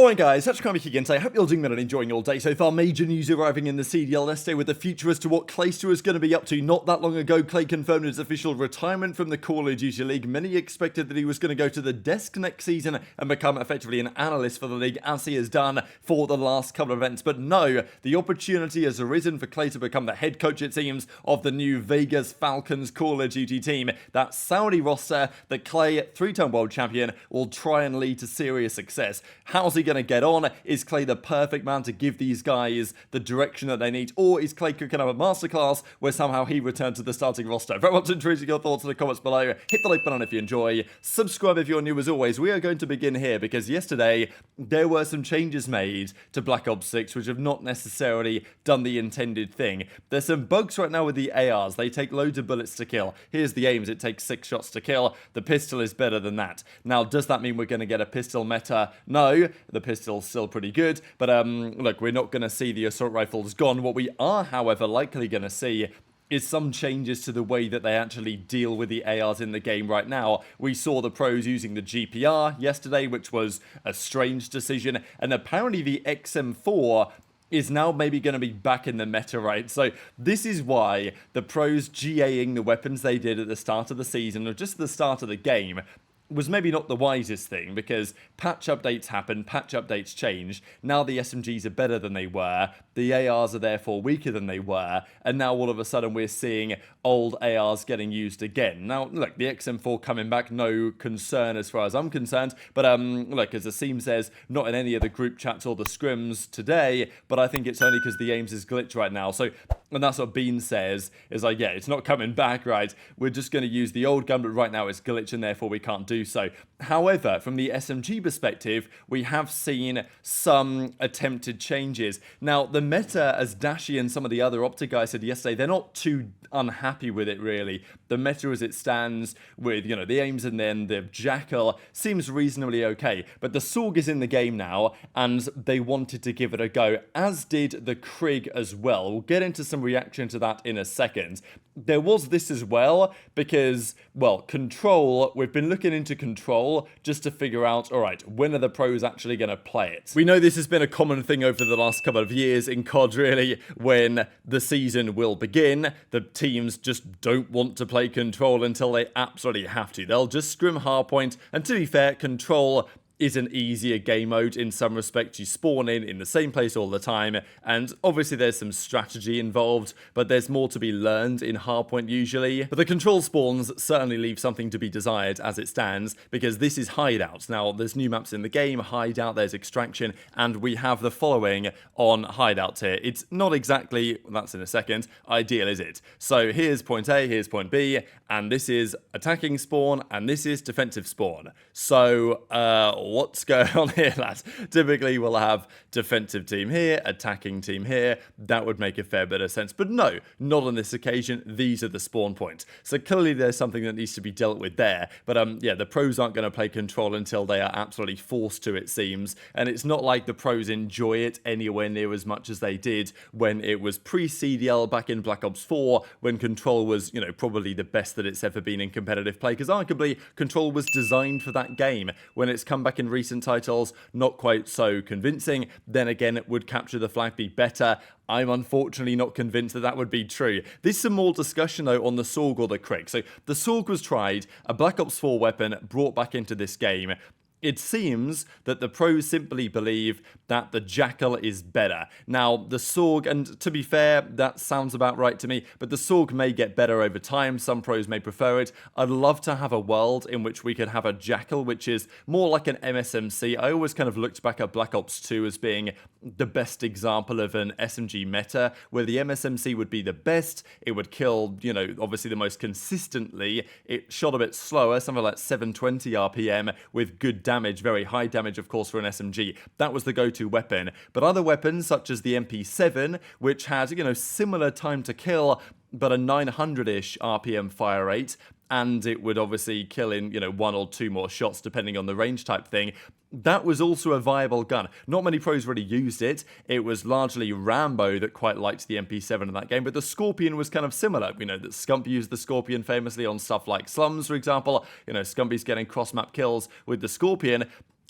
Alright guys, that's Kremp again, so I hope you're doing well and enjoying your day so far. Major news arriving in the CDL yesterday with the future as to what Clayster is going to be up to. Not that long ago, Clay confirmed his official retirement from the Call of Duty League. Many expected that he was going to go to the desk next season and become effectively an analyst for the league, as he has done for the last couple of events. But no, the opportunity has arisen for Clay to become the head coach, it seems, of the new Vegas Falcons Call of Duty team. That Saudi roster that Clay, three-time world champion, will try and lead to serious success. How's he going to get on? Is Clay the perfect man to give these guys the direction that they need? Or is Clay cooking up a masterclass where somehow he returned to the starting roster? Very much intriguing your thoughts in the comments below. Hit the like button if you enjoy. Subscribe if you're new as always. We are going to begin here because yesterday there were some changes made to Black Ops 6 which have not necessarily done the intended thing. There's some bugs right now with the ARs. They take loads of bullets to kill. Here's the aims. It takes 6 shots to kill. The pistol is better than that. Now, does that mean we're going to get a pistol meta? No. The pistol's still pretty good, but look, we're not going to see the assault rifles gone. What we are, however, likely going to see is some changes to the way that they actually deal with the ARs in the game right now. We saw the pros using the GPR yesterday, which was a strange decision, and apparently the XM4 is now maybe going to be back in the meta, right? So this is why the pros GAing the weapons they did at the start of the season, or just at the start of the game, was maybe not the wisest thing, because patch updates happen, patch updates change. Now the SMGs are better than they were, the ARs are therefore weaker than they were, and now all of a sudden we're seeing old ARs getting used again. Now, look, the XM4 coming back, no concern as far as I'm concerned, but look, as Asim says, not in any of the group chats or the scrims today, but I think it's only because the aims is glitched right now. So, and that's what Bean says, is like, yeah, it's not coming back, right? We're just going to use the old gun, but right now it's glitched and therefore we can't do so. However, from the SMG perspective, we have seen some attempted changes. Now, the meta, as Dashy and some of the other OpTic guys said yesterday, they're not too unhappy with it, really. The meta as it stands with, you know, the aims and then the Jackal seems reasonably okay. But the Sorg is in the game now, and they wanted to give it a go, as did the Krig as well. We'll get into some reaction to that in a second. There was this as well, because, well, Control, we've been looking into Control just to figure out, all right, when are the pros actually going to play it? We know this has been a common thing over the last couple of years in COD, really, when the season will begin. The teams just don't want to play Control until they absolutely have to. They'll just scrim hardpoint, and to be fair, Control is an easier game mode in some respects. You spawn in the same place all the time, and obviously there's some strategy involved, but there's more to be learned in hardpoint usually. But the Control spawns certainly leave something to be desired as it stands, because this is Hideout. Now, there's new maps in the game, Hideout, there's Extraction, and we have the following on Hideout here. It's not exactly, that's in a second, ideal, is it? So here's point A, here's point B, and this is attacking spawn, and this is defensive spawn. So, what's going on here, lads? Typically, we'll have defensive team here, attacking team here. That would make a fair bit of sense. But no, not on this occasion. These are the spawn points. So clearly, there's something that needs to be dealt with there. But yeah, the pros aren't going to play Control until they are absolutely forced to, it seems. And it's not like the pros enjoy it anywhere near as much as they did when it was pre-CDL back in Black Ops 4, when Control was, you know, probably the best that it's ever been in competitive play. Because arguably, Control was designed for that game. When it's come back in recent titles, not quite so convincing. Then again, it would capture the flag be better. I'm unfortunately not convinced that that would be true. There's some more discussion though on the Sorg or the Krig. So the Sorg was tried, a Black Ops 4 weapon brought back into this game. It seems that the pros simply believe that the Jackal is better. Now, the Sorg, and to be fair, that sounds about right to me, but the Sorg may get better over time. Some pros may prefer it. I'd love to have a world in which we could have a Jackal, which is more like an MSMC. I always kind of looked back at Black Ops 2 as being the best example of an SMG meta, where the MSMC would be the best. It would kill, you know, obviously the most consistently. It shot a bit slower, something like 720 RPM with good damage, very high damage, of course, for an SMG. That was the go-to weapon. But other weapons, such as the MP7, which had, you know, similar time to kill, but a 900-ish RPM fire rate, and it would obviously kill in, you know, 1 or 2 more shots, depending on the range type thing. That was also a viable gun. Not many pros really used it. It was largely Rambo that quite liked the MP7 in that game, but the Scorpion was kind of similar. We know that Scump used the Scorpion famously on stuff like Slums, for example. You know, Scumpy's getting cross-map kills with the Scorpion.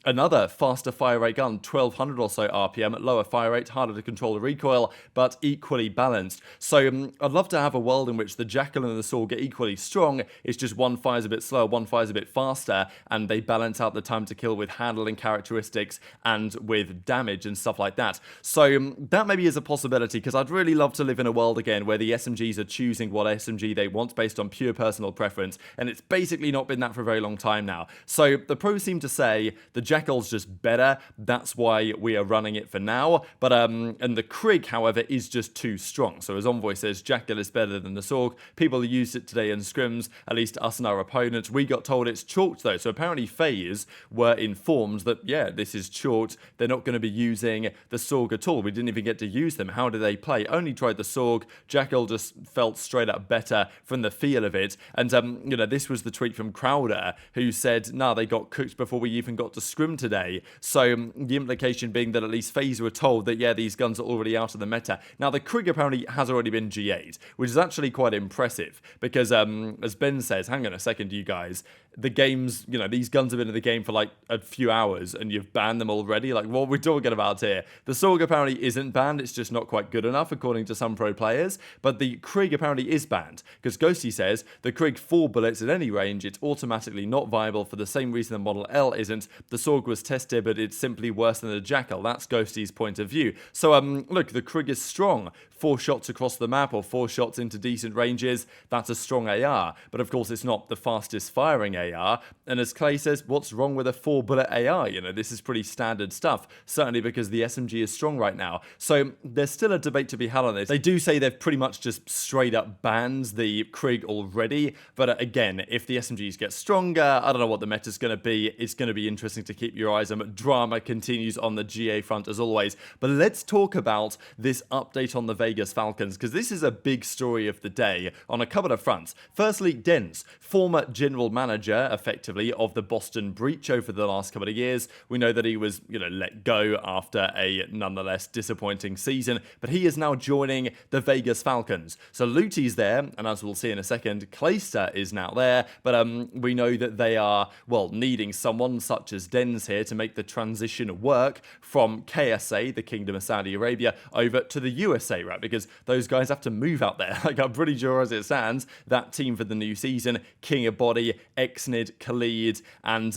Another faster fire rate gun, 1200 or so RPM, lower fire rate, harder to control the recoil, but equally balanced. So I'd love to have a world in which the Jackal and the Sword get equally strong. It's just one fires a bit slower, one fires a bit faster, and they balance out the time to kill with handling characteristics and with damage and stuff like that. So that maybe is a possibility, because I'd really love to live in a world again where the SMGs are choosing what SMG they want based on pure personal preference, and it's basically not been that for a very long time now. So the pros seem to say the Jackal's just better, that's why we are running it for now, but and the Krig, however, is just too strong. So as Envoy says, Jackal is better than the Sorg. People used it today in scrims, at least us and our opponents. We got told it's chalked though, so apparently FaZe were informed that, yeah, this is chalked, they're not going to be using the Sorg at all. We didn't even get to use them. How do they play? Only tried the Sorg. Jackal just felt straight up better from the feel of it, and you know, this was the tweet from Crowder, who said, nah, they got cooked before we even got to scrim today. So the implication being that at least FaZe were told that, yeah, these guns are already out of the meta. Now the Krig apparently has already been GA'd, which is actually quite impressive, because as Ben says, hang on a second you guys, the games, you know, these guns have been in the game for like a few hours and you've banned them already. Like, what are we talking about here? The Sorg apparently isn't banned, it's just not quite good enough according to some pro players, but the Krig apparently is banned, because Ghosty says the Krig 4 bullets at any range, it's automatically not viable for the same reason the Model L isn't. The Sorg was tested, but it's simply worse than the Jackal. That's Ghosty's point of view. So look, the Krig is strong. 4 shots across the map or 4 shots into decent ranges, that's a strong AR. But of course it's not the fastest firing AR. And as Clay says, what's wrong with a 4 bullet AR? You know, this is pretty standard stuff, certainly because the SMG is strong right now. So there's still a debate to be had on this. They do say they've pretty much just straight up banned the Krig already, but again, if the SMGs get stronger, I don't know what the meta's going to be. It's going to be interesting to keep your eyes on. Drama continues on the GA front as always. But let's talk about this update on the Vegas Falcons, because this is a big story of the day on a couple of fronts. Firstly, Denz, former general manager, effectively, of the Boston Breach over the last couple of years. We know that he was, you know, let go after a nonetheless disappointing season, but he is now joining the Vegas Falcons. So Luti's there, and as we'll see in a second, Clayster is now there, but we know that they are, well, needing someone such as Denz here to make the transition work from KSA, the Kingdom of Saudi Arabia, over to the USA, right? Because those guys have to move out there. Like, I'm pretty sure as it stands, that team for the new season, King of Body, Xnid, Khalid, and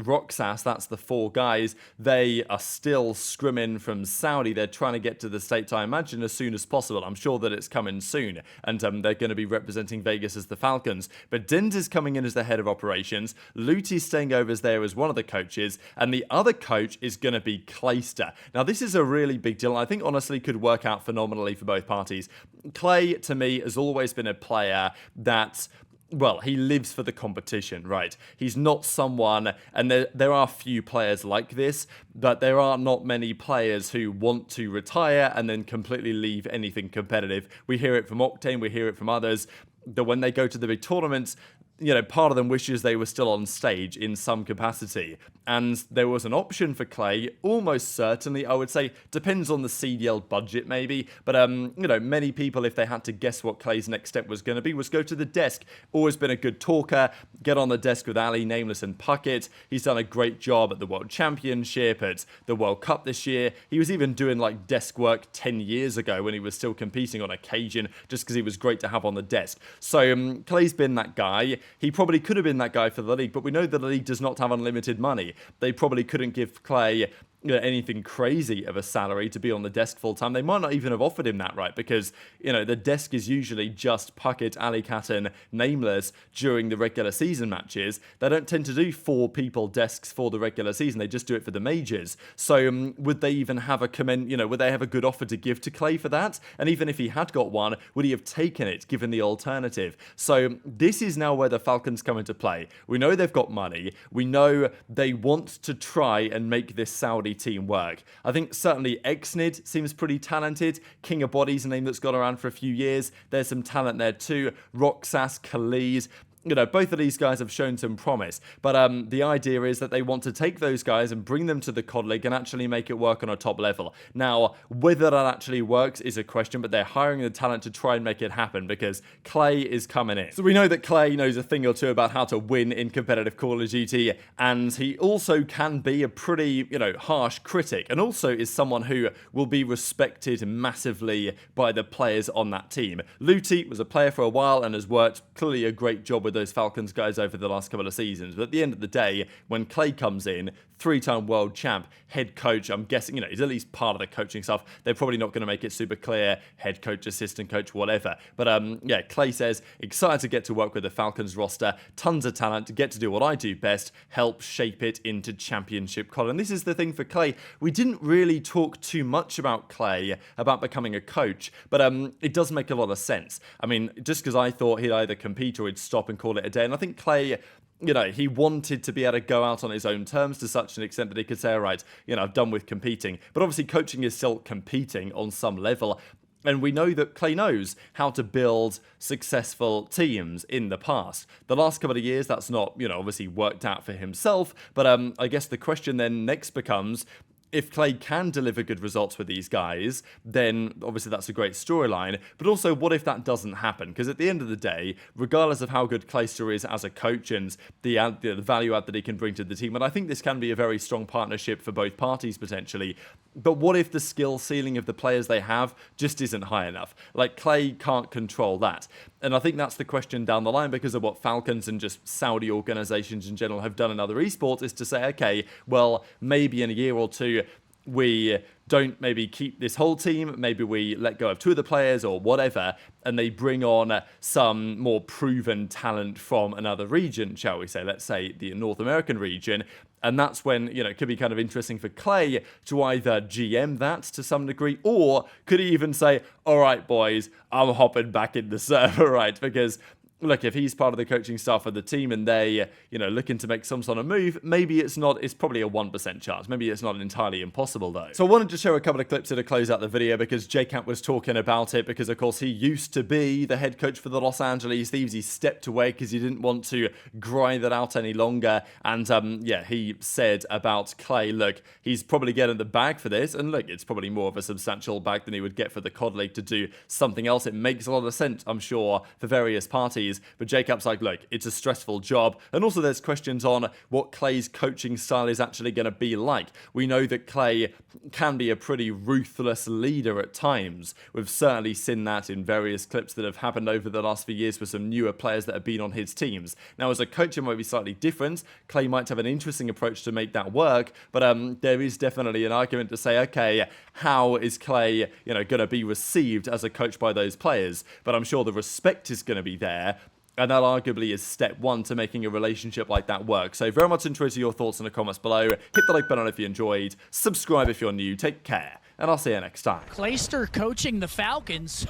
Roxas, that's the 4 guys, they are still scrimming from Saudi. They're trying to get to the States, I imagine, as soon as possible. I'm sure that it's coming soon, and they're going to be representing Vegas as the Falcons. But Denz is coming in as the head of operations, Luti's staying over as there as one of the coaches, and the other coach is going to be Clayster. Now, this is a really big deal, and I think honestly could work out phenomenally for both parties. Clay, to me, has always been a player that, well, he lives for the competition, right? He's not someone, and there are few players like this, but there are not many players who want to retire and then completely leave anything competitive. We hear it from Octane, we hear it from others, that when they go to the big tournaments, you know, part of them wishes they were still on stage in some capacity. And there was an option for Clay, almost certainly, I would say, depends on the CDL budget maybe, but, you know, many people, if they had to guess what Clay's next step was going to be, was go to the desk. Always been a good talker, get on the desk with aLy, Nameless, and Puckett. He's done a great job at the World Championship, at the World Cup this year. He was even doing, like, desk work 10 years ago when he was still competing on occasion, just because he was great to have on the desk. So, Clay's been that guy. He probably could have been that guy for the league, but we know that the league does not have unlimited money. They probably couldn't give Clay anything crazy of a salary to be on the desk full time. They might not even have offered him that, right? Because, you know, the desk is usually just Puckett, Alicat, and Nameless during the regular season matches. They don't tend to do 4 people desks for the regular season. They just do it for the majors. So would they even have would they have a good offer to give to Clay for that? And even if he had got one, would he have taken it given the alternative? So this is now where the Falcons come into play. We know they've got money. We know they want to try and make this Saudi team work. I think certainly Xnid seems pretty talented. King of Body's a name that's gone around for a few years. There's some talent there too. Roxas, Khalid, you know, both of these guys have shown some promise, but the idea is that they want to take those guys and bring them to the COD League and actually make it work on a top level. Now, whether that actually works is a question, but they're hiring the talent to try and make it happen because Clay is coming in. So we know that Clay knows a thing or two about how to win in competitive Call of Duty, and he also can be a pretty, you know, harsh critic, and also is someone who will be respected massively by the players on that team. Looty was a player for a while and has worked clearly a great job with those Falcons guys over the last couple of seasons, but at the end of the day, when Clay comes in, 3-time world champ, head coach, I'm guessing, you know, he's at least part of the coaching stuff. They're probably not going to make it super clear, head coach, assistant coach, whatever. But yeah, Clay says, excited to get to work with the Falcons roster, tons of talent, to get to do what I do best, help shape it into championship COD. And this is the thing for Clay. We didn't really talk too much about Clay, about becoming a coach, but it does make a lot of sense. I mean, just because I thought he'd either compete or he'd stop and call it a day, and I think Clay, you know, he wanted to be able to go out on his own terms to such an extent that he could say, all right, you know, I've done with competing. But obviously coaching is still competing on some level. And we know that Clay knows how to build successful teams in the past. The last couple of years, that's not, you know, obviously worked out for himself. But I guess the question then next becomes, if Clay can deliver good results with these guys, then obviously that's a great storyline. But also, what if that doesn't happen? Because at the end of the day, regardless of how good Clayster is as a coach and the value add that he can bring to the team, and I think this can be a very strong partnership for both parties potentially, but what if the skill ceiling of the players they have just isn't high enough? Like, Clay can't control that. And I think that's the question down the line, because of what Falcons and just Saudi organizations in general have done in other esports, is to say, okay, well, maybe in a year or two, we don't maybe keep this whole team, maybe we let go of 2 of the players or whatever, and they bring on some more proven talent from another region, shall we say, let's say the North American region. And that's when, you know, it could be kind of interesting for Clay to either GM that to some degree, or could he even say, all right, boys, I'm hopping back in the server, right? Because look, if he's part of the coaching staff of the team and they, you know, looking to make some sort of move, maybe it's probably a 1% chance. Maybe it's not entirely impossible though. So I wanted to show a couple of clips to close out the video because JCamp was talking about it, because of course he used to be the head coach for the Los Angeles Thieves. He stepped away because he didn't want to grind that out any longer. And yeah, he said about Clay, look, he's probably getting the bag for this. And look, it's probably more of a substantial bag than he would get for the COD League to do something else. It makes a lot of sense, I'm sure, for various parties. But Jacob's like, look, it's a stressful job. And also there's questions on what Clay's coaching style is actually going to be like. We know that Clay can be a pretty ruthless leader at times. We've certainly seen that in various clips that have happened over the last few years with some newer players that have been on his teams. Now, as a coach, it might be slightly different. Clay might have an interesting approach to make that work, but there is definitely an argument to say, okay, how is Clay, you know, going to be received as a coach by those players? But I'm sure the respect is going to be there. And that arguably is step 1 to making a relationship like that work. So very much interested in your thoughts in the comments below. Hit the like button if you enjoyed. Subscribe if you're new. Take care. And I'll see you next time. Clayster coaching the Falcons.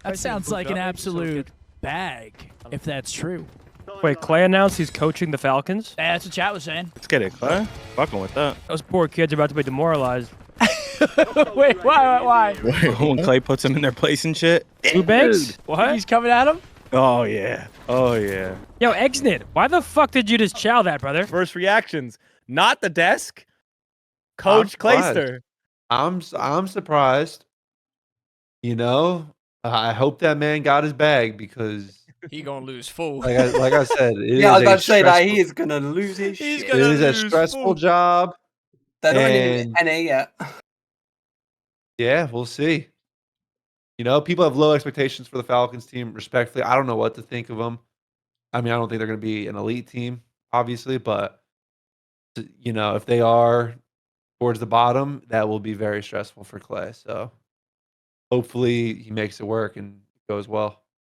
That sounds like an absolute bag, if that's true. Wait, Clay announced he's coaching the Falcons? Yeah, that's what chat was saying. Let's get it, Clay. Fucking with that. Those poor kids are about to be demoralized. Wait, why? When Clay puts them in their place and shit. Blue Banks? What? He's coming at him? Oh, yeah. Oh, yeah. Yo, Exnid, why the fuck did you just chow that, brother? First reactions, not the desk. Coach Clayster. I'm surprised. You know, I hope that man got his bag because He gonna lose full. like I said, it Yeah, I was is about a to say that he stressful- is gonna lose his He's shit. it is a stressful job. They don't even and- NA yet. Yeah, we'll see. You know, people have low expectations for the Falcons team. Respectfully, I don't know what to think of them. I mean, I don't think they're going to be an elite team, obviously, but you know, if they are towards the bottom, that will be very stressful for Clay. So hopefully he makes it work and it goes well.